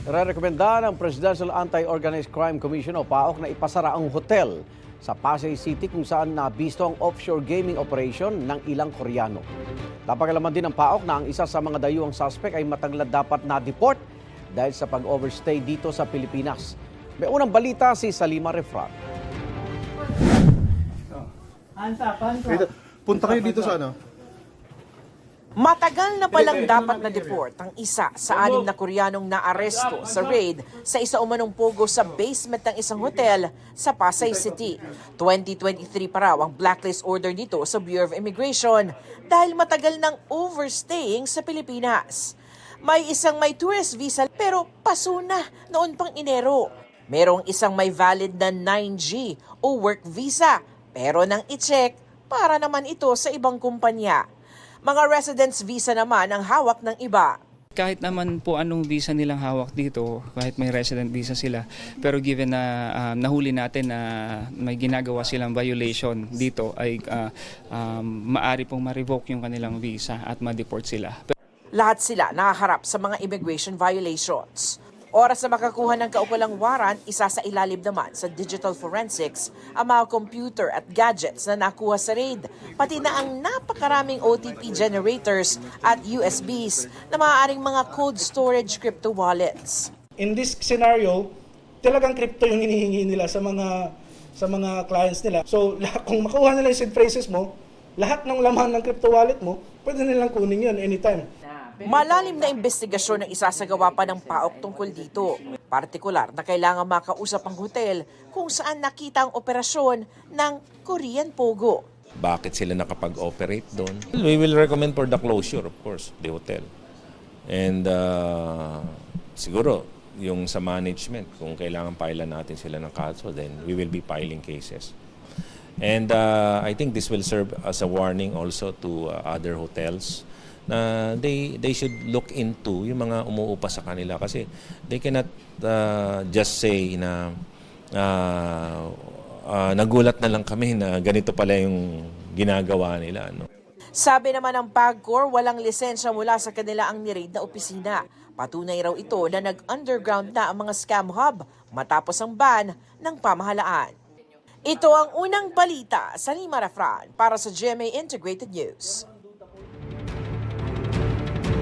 Rerekomenda ng Presidential Anti-Organized Crime Commission o PAOK na ipasara ang hotel sa Pasay City kung saan nabisto ang offshore gaming operation ng ilang Koreano. Napakalaman din ng PAOK na ang isa sa mga dayuhang suspect ay mataglad dapat na-deport dahil sa pag-overstay dito sa Pilipinas. May unang balita si Salima Refrat. Punta kayo dito sa ano? Matagal na palang dapat na-deport ang isa sa 6 na Koreanong naaresto sa raid sa isa umanong pogo sa basement ng isang hotel sa Pasay City. 2023 pa raw ang blacklist order nito sa Bureau of Immigration dahil matagal ng overstaying sa Pilipinas. May isang may tourist visa pero paso na noon pang Enero. Merong isang may valid na 9G o work visa pero nang i-check para naman ito sa ibang kumpanya. Mga residence visa naman ang hawak ng iba. Kahit naman po anong visa nilang hawak dito, kahit may resident visa sila, pero given na nahuli natin na may ginagawa silang violation dito, ay maari pong ma-revoke yung kanilang visa at ma-deport sila. Lahat sila nakaharap sa mga immigration violations. Oras na makakuha ng kaukulang warrant, isa sa ilalim naman sa digital forensics ang mga computer at gadgets na nakuha sa raid, pati na ang napakaraming OTP generators at USBs na maaaring mga cold storage crypto wallets. In this scenario, talagang crypto yung hinihingi nila sa mga clients nila. So kung makuha nila yung seed phrases mo, lahat ng laman ng crypto wallet mo, pwede nilang kunin yun anytime. Malalim na investigasyon ang isasagawa pa ng PAOK tungkol dito. Partikular na kailangan makausap ang hotel kung saan nakita ang operasyon ng Korean Pogo. Bakit sila nakapag-operate doon? We will recommend for the closure, of course, the hotel. And siguro, yung sa management, kung kailangan pailan natin sila ng kaso, then we will be filing cases. And I think this will serve as a warning also to other hotels na they should look into yung mga umuupa sa kanila kasi they cannot just say na nagulat na lang kami na ganito pala yung ginagawa nila. No? Sabi naman ng PAGCOR, walang lisensya mula sa kanila ang ni-raid na opisina. Patunay raw ito na nag-underground na ang mga scam hub matapos ang ban ng pamahalaan. Ito ang unang balita sa Lima Refran para sa GMA Integrated News.